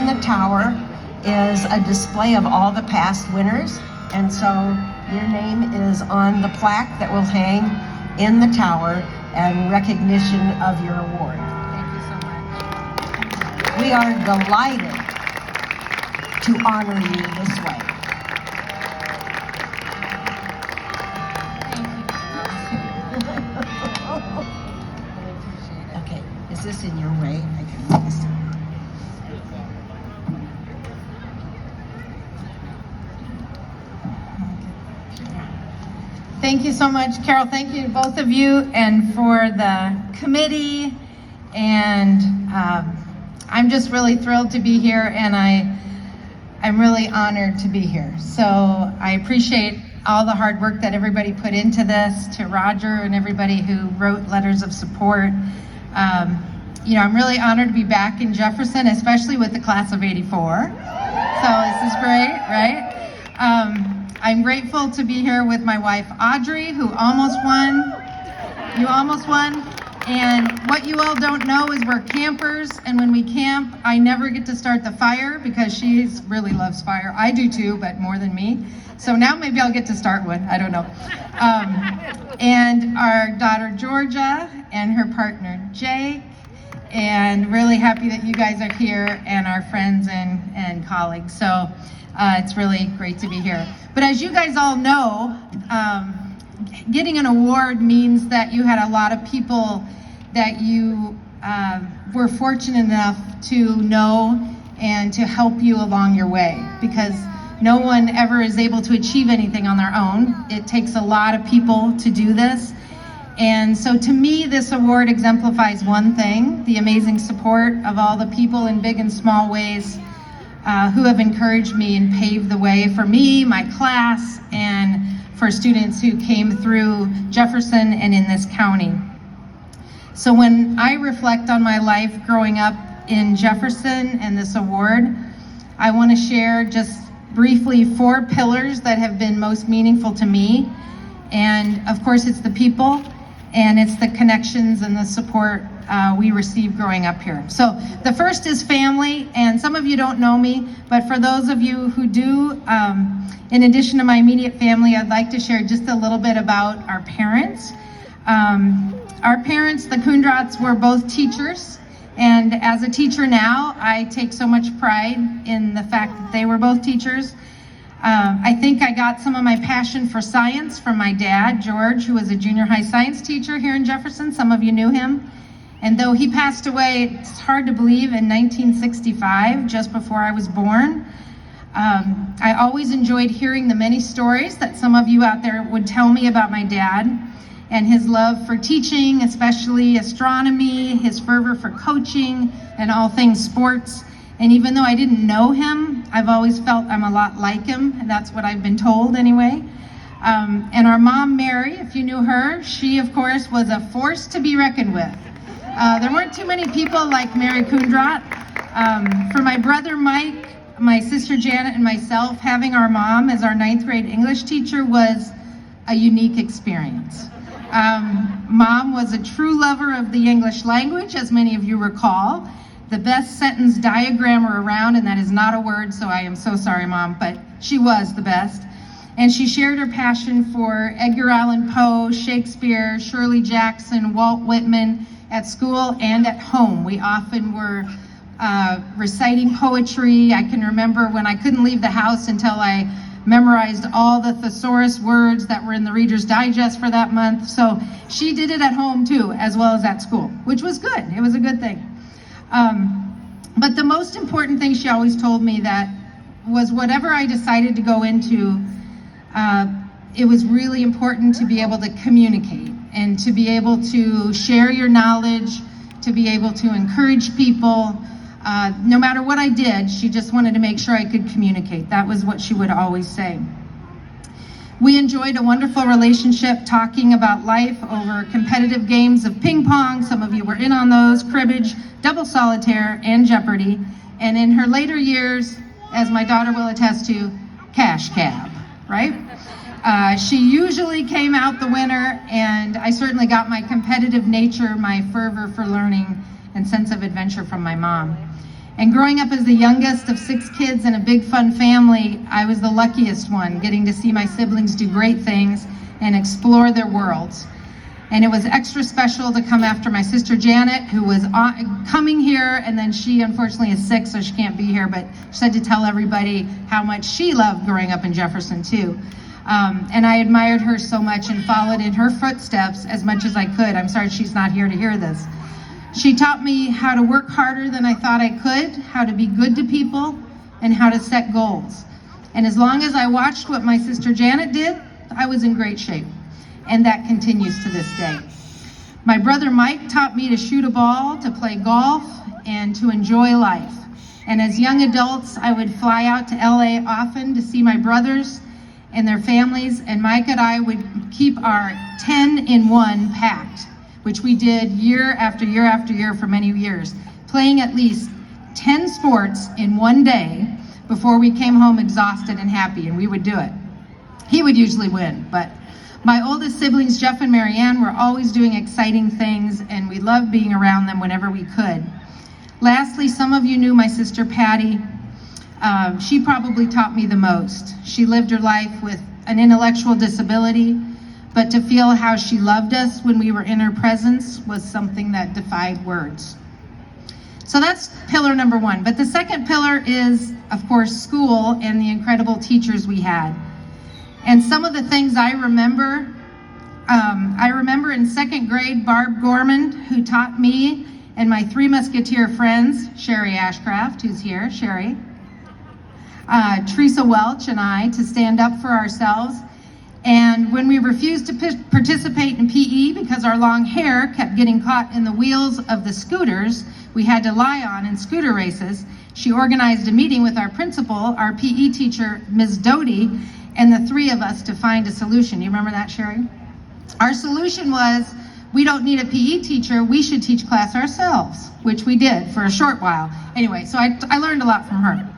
the tower is a display of all the past winners, and so your name is on the plaque that will hang in the tower in recognition of your award. Thank you so much. We are delighted to honor you this way. Okay, is this in your way? I can move this down. Thank you so much, Carol. Thank you to both of you and for the committee. And I'm just really thrilled to be here, and I'm really honored to be here. So I appreciate all the hard work that everybody put into this, to Roger and everybody who wrote letters of support. You know, I'm really honored to be back in Jefferson, especially with the class of '84. So this is great, right? I'm grateful to be here with my wife, Audrey, who almost won. You almost won. And what you all don't know is we're campers, and when we camp, I never get to start the fire because she really loves fire. I do too, but more than me. So now maybe I'll get to start one, I don't know. And our daughter, Georgia, and her partner, Jake, and really happy that you guys are here, and our friends and colleagues. So it's really great to be here. But as you guys all know, getting an award means that you had a lot of people that you were fortunate enough to know and to help you along your way, because no one ever is able to achieve anything on their own. It takes a lot of people to do this. And so to me, this award exemplifies one thing: the amazing support of all the people in big and small ways who have encouraged me and paved the way for me, my class, and for students who came through Jefferson and in this county. So when I reflect on my life growing up in Jefferson and this award, I want to share just briefly 4 pillars that have been most meaningful to me. And of course, it's the people, and it's the connections and the support we received growing up here. So the first is family, and some of you don't know me, but for those of you who do, in addition to my immediate family, I'd like to share just a little bit about our parents. Our parents, the Kundrats, were both teachers, and as a teacher now, I take so much pride in the fact that they were both teachers. I think I got some of my passion for science from my dad, George, who was a junior high science teacher here in Jefferson. Some of you knew him. And though he passed away, it's hard to believe, in 1965, just before I was born, I always enjoyed hearing the many stories that some of you out there would tell me about my dad and his love for teaching, especially astronomy, his fervor for coaching, and all things sports. And even though I didn't know him, I've always felt I'm a lot like him, and that's what I've been told anyway. And our mom, Mary, if you knew her, she, of course, was a force to be reckoned with. There weren't too many people like Mary Kundrat. For my brother Mike, my sister Janet, and myself, having our mom as our 9th grade English teacher was a unique experience. Mom was a true lover of the English language, as many of you recall. The best sentence diagrammer around, and that is not a word, so I am so sorry, Mom, but she was the best. And she shared her passion for Edgar Allan Poe, Shakespeare, Shirley Jackson, Walt Whitman at school and at home. We often were reciting poetry. I can remember when I couldn't leave the house until I memorized all the thesaurus words that were in the Reader's Digest for that month. So she did it at home too, as well as at school, which was good. It was a good thing. But the most important thing she always told me that was whatever I decided to go into, it was really important to be able to communicate and to be able to share your knowledge, to be able to encourage people. No matter what I did, she just wanted to make sure I could communicate. That was what she would always say. We enjoyed a wonderful relationship talking about life over competitive games of ping pong. Some of you were in on those, cribbage, double solitaire, and Jeopardy. And in her later years, as my daughter will attest to, cash cab, right? She usually came out the winner, and I certainly got my competitive nature, my fervor for learning, and sense of adventure from my mom. And growing up as the youngest of 6 kids in a big fun family, I was the luckiest one, getting to see my siblings do great things and explore their worlds. And it was extra special to come after my sister Janet, who was coming here, and then she unfortunately is sick, so she can't be here, but she said to tell everybody how much she loved growing up in Jefferson too. And I admired her so much and followed in her footsteps as much as I could. I'm sorry she's not here to hear this. She taught me how to work harder than I thought I could, how to be good to people, and how to set goals. And as long as I watched what my sister Janet did, I was in great shape. And that continues to this day. My brother Mike taught me to shoot a ball, to play golf, and to enjoy life. And as young adults, I would fly out to LA often to see my brothers and their families, and Mike and I would keep our 10-in-1 packed, which we did year after year after year for many years, playing at least 10 sports in one day before we came home exhausted and happy, and we would do it. He would usually win, but my oldest siblings, Jeff and Marianne, were always doing exciting things, and we loved being around them whenever we could. Lastly, some of you knew my sister Patty. She probably taught me the most. She lived her life with an intellectual disability, but to feel how she loved us when we were in her presence was something that defied words. So that's pillar number 1. But the second pillar is, of course, school and the incredible teachers we had. And some of the things I remember in 2nd grade, Barb Gorman, who taught me and my 3 Musketeer friends, Sherry Ashcraft, who's here, Sherry, Teresa Welch and I, to stand up for ourselves. And when we refused to participate in PE because our long hair kept getting caught in the wheels of the scooters we had to lie on in scooter races, she organized a meeting with our principal, our PE teacher, Ms. Doty, and the 3 of us to find a solution. You remember that, Sherry? Our solution was, we don't need a PE teacher, we should teach class ourselves, which we did for a short while. Anyway, so I learned a lot from her.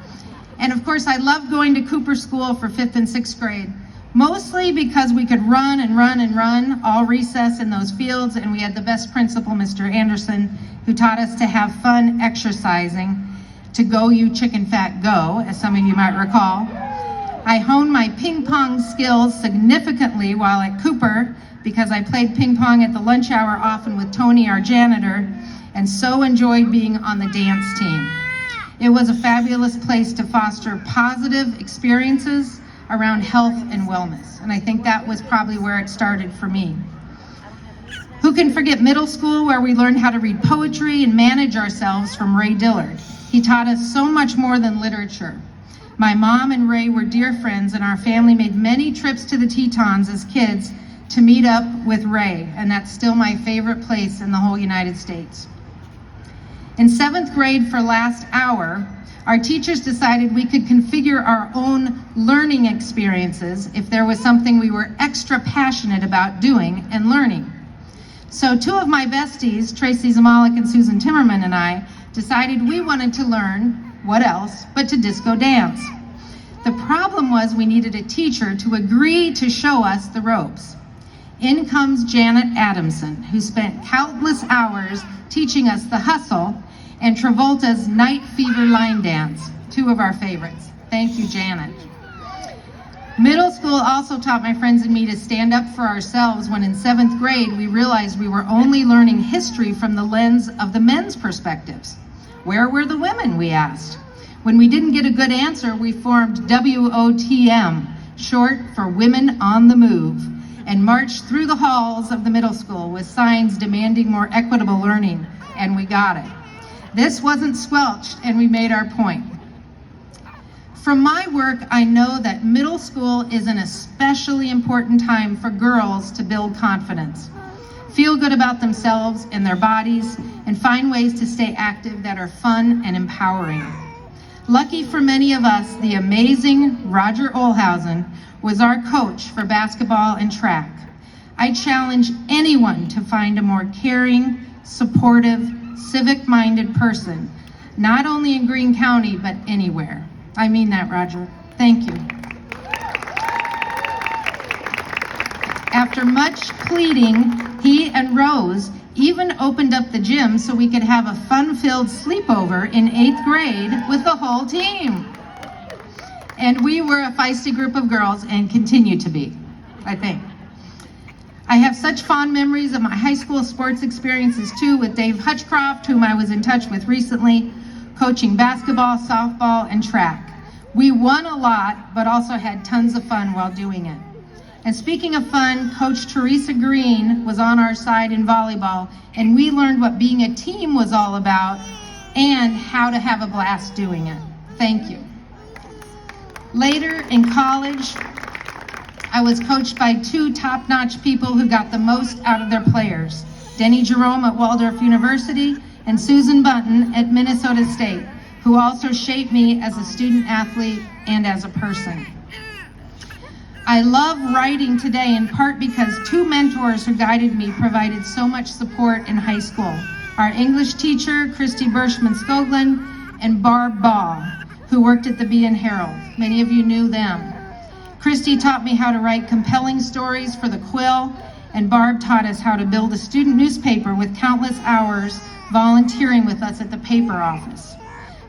And of course, I loved going to Cooper School for 5th and 6th grade, mostly because we could run and run and run all recess in those fields, and we had the best principal, Mr. Anderson, who taught us to have fun exercising, to go you chicken fat go, as some of you might recall. I honed my ping pong skills significantly while at Cooper because I played ping pong at the lunch hour often with Tony, our janitor, and so enjoyed being on the dance team. It was a fabulous place to foster positive experiences around health and wellness, and I think that was probably where it started for me. Who can forget middle school, where we learned how to read poetry and manage ourselves from Ray Dillard? He taught us so much more than literature. My mom and Ray were dear friends, and our family made many trips to the Tetons as kids to meet up with Ray, and that's still my favorite place in the whole United States. In 7th grade for last hour, our teachers decided we could configure our own learning experiences if there was something we were extra passionate about doing and learning. So 2 of my besties, Tracy Zamalik and Susan Timmerman, and I decided we wanted to learn, what else, but to disco dance. The problem was we needed a teacher to agree to show us the ropes. In comes Janet Adamson, who spent countless hours teaching us the hustle and Travolta's Night Fever line dance, 2 of our favorites. Thank you, Janet. Middle school also taught my friends and me to stand up for ourselves when in 7th grade we realized we were only learning history from the lens of the men's perspectives. Where were the women, we asked. When we didn't get a good answer, we formed WOTM, short for Women on the Move, and marched through the halls of the middle school with signs demanding more equitable learning, and we got it. This wasn't squelched, and we made our point. From my work, I know that middle school is an especially important time for girls to build confidence, feel good about themselves and their bodies, and find ways to stay active that are fun and empowering. Lucky for many of us, the amazing Roger Olhausen was our coach for basketball and track. I challenge anyone to find a more caring, supportive, civic-minded person, not only in Greene County, but anywhere. I mean that, Roger. Thank you. After much pleading, he and Rose even opened up the gym so we could have a fun-filled sleepover in 8th grade with the whole team. And we were a feisty group of girls and continue to be, I think. I have such fond memories of my high school sports experiences too, with Dave Hutchcroft, whom I was in touch with recently, coaching basketball, softball, and track. We won a lot, but also had tons of fun while doing it. And speaking of fun, Coach Teresa Green was on our side in volleyball, and we learned what being a team was all about and how to have a blast doing it. Thank you. Later in college, I was coached by two top-notch people who got the most out of their players, Denny Jerome at Waldorf University and Susan Bunton at Minnesota State, who also shaped me as a student athlete and as a person. I love writing today in part because two mentors who guided me provided so much support in high school. Our English teacher, Christy Bershman-Skoglund, and Barb Ball, who worked at the Bee and Herald. Many of you knew them. Christy taught me how to write compelling stories for the Quill, and Barb taught us how to build a student newspaper with countless hours volunteering with us at the paper office.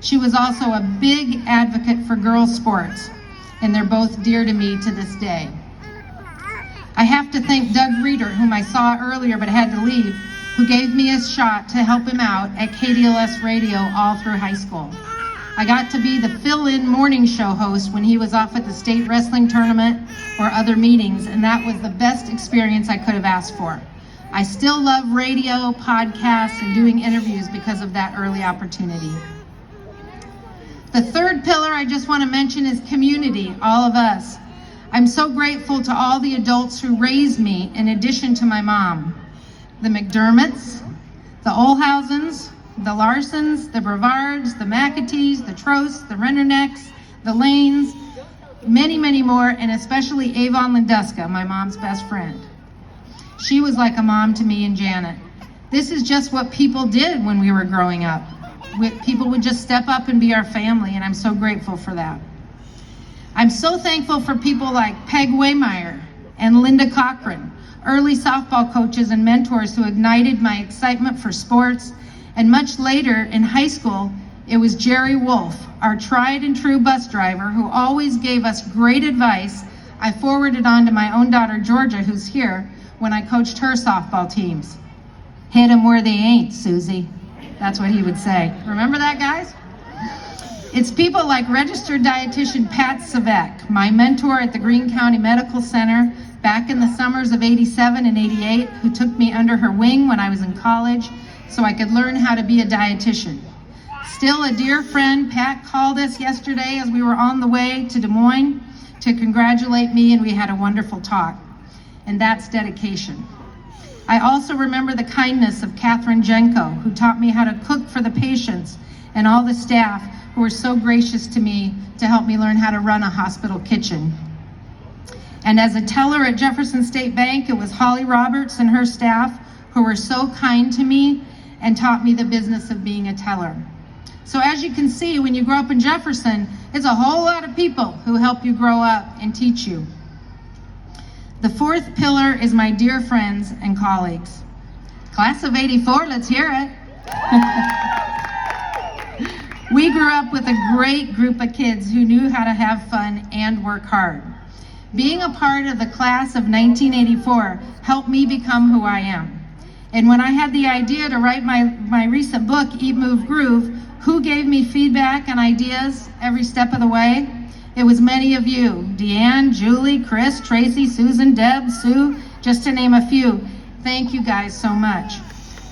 She was also a big advocate for girls' sports, and they're both dear to me to this day. I have to thank Doug Reeder, whom I saw earlier but had to leave, who gave me a shot to help him out at KDLS Radio all through high school. I got to be the fill-in morning show host when he was off at the state wrestling tournament or other meetings, and that was the best experience I could have asked for. I still love radio, podcasts, and doing interviews because of that early opportunity. The third pillar I just want to mention is community, all of us. I'm so grateful to all the adults who raised me in addition to my mom. The McDermotts, the Olhausens, the Larsons, the Brevards, the McAtees, the Trosts, the Rennernecks, the Lanes, many, many more, and especially Avon Linduska, my mom's best friend. She was like a mom to me and Janet. This is just what people did when we were growing up. People would just step up and be our family, and I'm so grateful for that. I'm so thankful for people like Peg Waymeyer and Linda Cochran, early softball coaches and mentors who ignited my excitement for sports. And much later in high school, it was Jerry Wolf, our tried and true bus driver, who always gave us great advice. I forwarded on to my own daughter, Georgia, who's here, when I coached her softball teams. Hit them where they ain't, Susie. That's what he would say. Remember that, guys? It's people like registered dietitian Pat Savek, my mentor at the Greene County Medical Center back in the summers of '87 and '88, who took me under her wing when I was in college so I could learn how to be a dietitian. Still a dear friend, Pat called us yesterday as we were on the way to Des Moines to congratulate me, and we had a wonderful talk. And that's dedication. I also remember the kindness of Catherine Jenko, who taught me how to cook for the patients, and all the staff who were so gracious to me to help me learn how to run a hospital kitchen. And as a teller at Jefferson State Bank, it was Holly Roberts and her staff who were so kind to me and taught me the business of being a teller. So as you can see, when you grow up in Jefferson, it's a whole lot of people who help you grow up and teach you. The fourth pillar is my dear friends and colleagues. Class of '84, let's hear it. We grew up with a great group of kids who knew how to have fun and work hard. Being a part of the class of 1984 helped me become who I am. And when I had the idea to write my recent book, Eat, Move, Groove, who gave me feedback and ideas every step of the way? It was many of you, Deanne, Julie, Chris, Tracy, Susan, Deb, Sue, just to name a few. Thank you guys so much.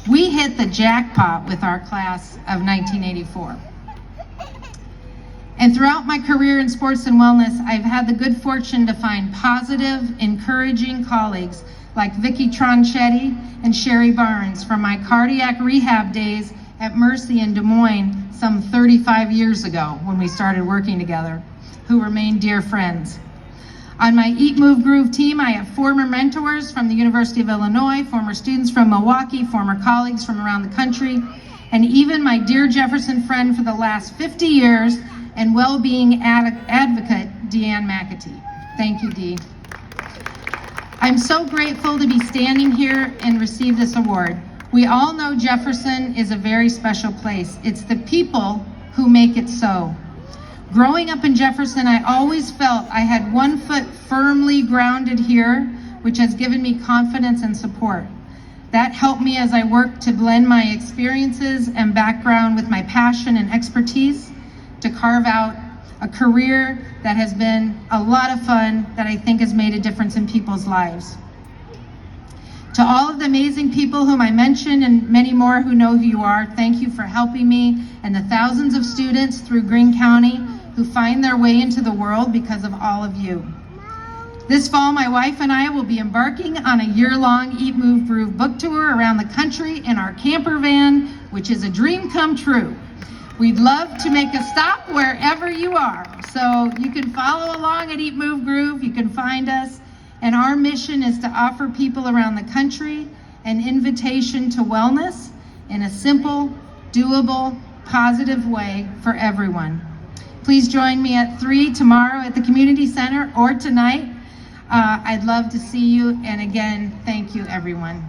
We hit the jackpot with our class of 1984. And throughout my career in sports and wellness, I've had the good fortune to find positive, encouraging colleagues like Vicki Tronchetti and Sherry Barnes from my cardiac rehab days at Mercy in Des Moines some 35 years ago when we started working together, who remain dear friends. On my Eat, Move, Groove team, I have former mentors from the University of Illinois, former students from Milwaukee, former colleagues from around the country, and even my dear Jefferson friend for the last 50 years and well-being advocate, Deanne McAtee. Thank you, Dee. I'm so grateful to be standing here and receive this award. We all know Jefferson is a very special place. It's the people who make it so. Growing up in Jefferson, I always felt I had one foot firmly grounded here, which has given me confidence and support. That helped me as I worked to blend my experiences and background with my passion and expertise to carve out a career that has been a lot of fun, that I think has made a difference in people's lives. To all of the amazing people whom I mentioned and many more who know who you are, thank you for helping me and the thousands of students through Greene County who find their way into the world because of all of you. This fall, my wife and I will be embarking on a year-long Eat, Move, Groove book tour around the country in our camper van, which is a dream come true. We'd love to make a stop wherever you are. So you can follow along at Eat, Move, Groove. You can find us. And our mission is to offer people around the country an invitation to wellness in a simple, doable, positive way for everyone. Please join me at 3 tomorrow at the community center or tonight. I'd love to see you. And again, thank you, everyone.